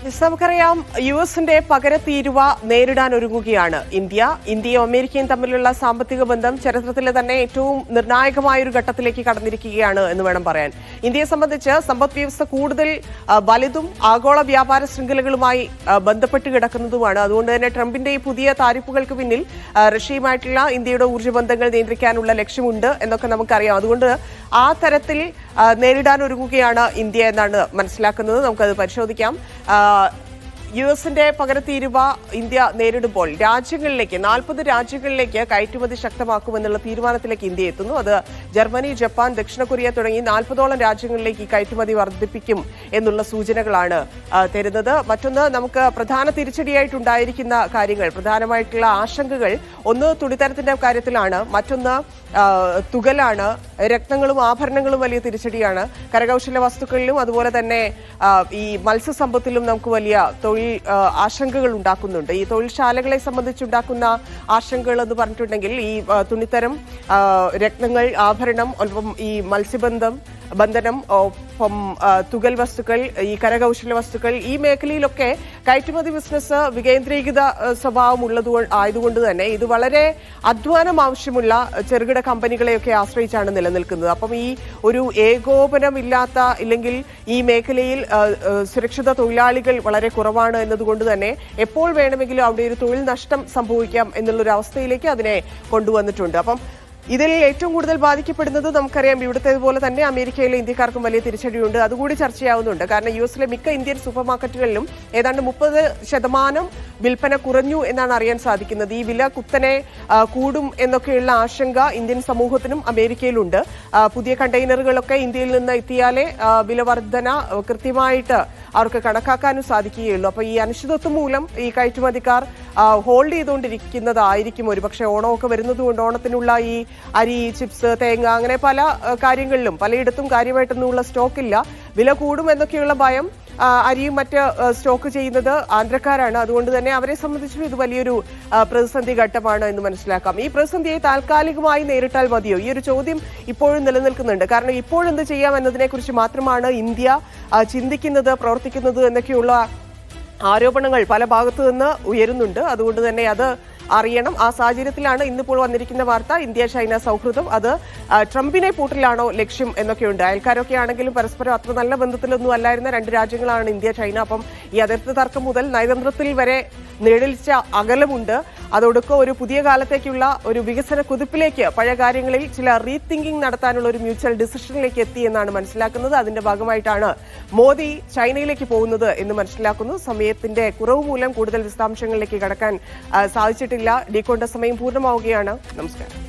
നമുക്കറിയാം യുഎസിന്റെ പകരത്തീരുവ നേരിടാൻ ഒരുങ്ങുകയാണ് ഇന്ത്യയും അമേരിക്കയും തമ്മിലുള്ള സാമ്പത്തിക ബന്ധം ചരിത്രത്തിലെ തന്നെ ഏറ്റവും നിർണായകമായ ഒരു ഘട്ടത്തിലേക്ക് കടന്നിരിക്കുകയാണ് എന്ന് വേണം പറയാൻ. ഇന്ത്യയെ സംബന്ധിച്ച് സമ്പദ് വ്യവസ്ഥ കൂടുതൽ വലുതും ആഗോള വ്യാപാര ശൃംഖലകളുമായി ബന്ധപ്പെട്ട് കിടക്കുന്നതുമാണ്. അതുകൊണ്ട് തന്നെ ട്രംപിന്റെ ഈ പുതിയ താരിഫുകൾക്ക് പിന്നിൽ റഷ്യയുമായിട്ടുള്ള ഇന്ത്യയുടെ ഊർജ്ജ ബന്ധങ്ങൾ നിയന്ത്രിക്കാനുള്ള ലക്ഷ്യമുണ്ട് എന്നൊക്കെ നമുക്കറിയാം. അതുകൊണ്ട് ആ തരത്തിൽ നേരിടാൻ ഒരുങ്ങുകയാണ് ഇന്ത്യ എന്നാണ് മനസ്സിലാക്കുന്നത്. നമുക്കത് പരിശോധിക്കാം. യുഎസിന്റെ പകരത്തീരുവ ഇന്ത്യ നേരിടുമ്പോൾ 40 രാജ്യങ്ങളിലേക്ക് കയറ്റുമതി ശക്തമാക്കുമെന്നുള്ള തീരുമാനത്തിലേക്ക് ഇന്ത്യ എത്തുന്നു. അത് ജർമ്മനി, ജപ്പാൻ, ദക്ഷിണ കൊറിയ തുടങ്ങി 40ഓളം രാജ്യങ്ങളിലേക്ക് ഈ കയറ്റുമതി വർദ്ധിപ്പിക്കും എന്നുള്ള സൂചനകളാണ് തരുന്നത്. മറ്റൊന്ന്, നമുക്ക് പ്രധാന തിരിച്ചടിയായിട്ടുണ്ടായിരിക്കുന്ന കാര്യങ്ങൾ, പ്രധാനമായിട്ടുള്ള ആശങ്കകൾ, ഒന്ന് തുണിത്തരത്തിന്റെ കാര്യത്തിലാണ്, മറ്റൊന്ന് തുകലാണ്, രത്നങ്ങളും ആഭരണങ്ങളും വലിയ തിരിച്ചടിയാണ്. കരകൗശല വസ്തുക്കളിലും അതുപോലെ തന്നെ ഈ മത്സ്യസമ്പത്തിലും നമുക്ക് വലിയ ആശങ്കകൾ ഉണ്ടാക്കുന്നുണ്ട്. ഈ തൊഴിൽശാലകളെ സംബന്ധിച്ചുണ്ടാക്കുന്ന ആശങ്കകൾ എന്ന് പറഞ്ഞിട്ടുണ്ടെങ്കിൽ ഈ തുണിത്തരം, രത്നങ്ങൾ, ആഭരണം, ഒപ്പം ഈ ബന്ധനം, ഒപ്പം തുകൽ വസ്തുക്കൾ, ഈ കരകൗശല വസ്തുക്കൾ, ഈ മേഖലയിലൊക്കെ കയറ്റുമതി ബിസിനസ് വികേന്ദ്രീകൃത സ്വഭാവം ആയതുകൊണ്ട് തന്നെ ഇത് വളരെ അധ്വാനം ആവശ്യമുള്ള ചെറുകിട കമ്പനികളെയൊക്കെ ആശ്രയിച്ചാണ് നിലനിൽക്കുന്നത്. അപ്പം ഈ ഒരു ഏകോപനമില്ലാത്ത, ഇല്ലെങ്കിൽ ഈ മേഖലയിൽ സുരക്ഷിത തൊഴിലാളികൾ വളരെ കുറവാണ് എന്നതുകൊണ്ട് തന്നെ എപ്പോൾ വേണമെങ്കിലും അവിടെ ഒരു തൊഴിൽ നഷ്ടം സംഭവിക്കാം എന്നുള്ളൊരു അവസ്ഥയിലേക്ക് അതിനെ കൊണ്ടുവന്നിട്ടുണ്ട്. അപ്പം ഇതിൽ ഏറ്റവും കൂടുതൽ ബാധിക്കപ്പെടുന്നത് നമുക്കറിയാം, ഇവിടുത്തേതുപോലെ തന്നെ അമേരിക്കയിലെ ഇന്ത്യക്കാർക്കും വലിയ തിരിച്ചടിയുണ്ട്. അതുകൂടി ചർച്ചയാവുന്നുണ്ട്. കാരണം യുഎസിലെ മിക്ക ഇന്ത്യൻ സൂപ്പർ മാർക്കറ്റുകളിലും ഏതാണ്ട് 30% വിൽപ്പന കുറഞ്ഞു എന്നാണ് അറിയാൻ സാധിക്കുന്നത്. ഈ വില കുത്തനെ കൂടും എന്നൊക്കെയുള്ള ആശങ്ക ഇന്ത്യൻ സമൂഹത്തിനും അമേരിക്കയിലുണ്ട്. പുതിയ കണ്ടെയ്നറുകളൊക്കെ ഇന്ത്യയിൽ നിന്ന് എത്തിയാലേ വില വർധന കൃത്യമായിട്ട് അവർക്ക് കണക്കാക്കാനും സാധിക്കുകയുള്ളൂ. അപ്പോൾ ഈ അനിശ്ചിതത്വം മൂലം ഈ കയറ്റുമതിക്കാർ ഹോൾഡ് ചെയ്തുകൊണ്ടിരിക്കുന്നതായിരിക്കും. ഒരുപക്ഷെ ഓണമൊക്കെ വരുന്നതുകൊണ്ട് ഓണത്തിനുള്ള ഈ അരി, ചിപ്സ്, തേങ്ങ, അങ്ങനെ പല കാര്യങ്ങളിലും പലയിടത്തും കാര്യമായിട്ടൊന്നുമുള്ള സ്റ്റോക്കില്ല. വില കൂടും എന്നൊക്കെയുള്ള ഭയം അരിയും മറ്റ് സ്റ്റോക്ക് ചെയ്യുന്നത് ആന്ധ്രക്കാരാണ്. അതുകൊണ്ട് തന്നെ അവരെ സംബന്ധിച്ചും ഇത് വലിയൊരു പ്രതിസന്ധി ഘട്ടമാണ് എന്ന് മനസ്സിലാക്കാം. ഈ പ്രതിസന്ധിയെ താൽക്കാലികമായി നേരിട്ടാൽ മതിയോ? ഈ ഒരു ചോദ്യം ഇപ്പോഴും നിലനിൽക്കുന്നുണ്ട്. കാരണം ഇപ്പോഴെന്ത് ചെയ്യാം എന്നതിനെക്കുറിച്ച് മാത്രമാണ് ഇന്ത്യ ചിന്തിക്കുന്നത്, പ്രവർത്തിക്കുന്നത് എന്നൊക്കെയുള്ള ആരോപണങ്ങൾ പല ഭാഗത്തു നിന്ന് ഉയരുന്നുണ്ട്. അതുകൊണ്ട് തന്നെ അത് അറിയണം. ആ സാഹചര്യത്തിലാണ് ഇന്നിപ്പോൾ വന്നിരിക്കുന്ന വാർത്ത, ഇന്ത്യ ചൈന സൗഹൃദം അത് ട്രംപിനെ പൂട്ടിലാണോ ലക്ഷ്യം എന്നൊക്കെയുണ്ട്. അയൽക്കാരൊക്കെ ആണെങ്കിലും പരസ്പരം അത്ര നല്ല ബന്ധത്തിലൊന്നും അല്ലായിരുന്ന രണ്ട് രാജ്യങ്ങളാണ് ഇന്ത്യ, ചൈന. അപ്പം ഈ അതിർത്തി തർക്കം മുതൽ നയതന്ത്രത്തിൽ വരെ നിഴലിച്ച അകലമുണ്ട്. അതൊടുക്കം ഒരു പുതിയ കാലത്തേക്കുള്ള ഒരു വികസന കുതിപ്പിലേക്ക്, പഴയ കാര്യങ്ങളിൽ ചില റീതിങ്കിങ് നടത്താനുള്ള ഒരു മ്യൂച്വൽ ഡിസിഷനിലേക്ക് എത്തി എന്നാണ് മനസ്സിലാക്കുന്നത്. അതിന്റെ ഭാഗമായിട്ടാണ് മോദി ചൈനയിലേക്ക് പോകുന്നത് എന്ന് മനസ്സിലാക്കുന്നു. സമയത്തിന്റെ കുറവ് മൂലം കൂടുതൽ വിശദാംശങ്ങളിലേക്ക് കടക്കാൻ സാധിച്ചിട്ടില്ല. ഡീകോണ്ട സമയം പൂർണ്ണമാവുകയാണ്. നമസ്കാരം.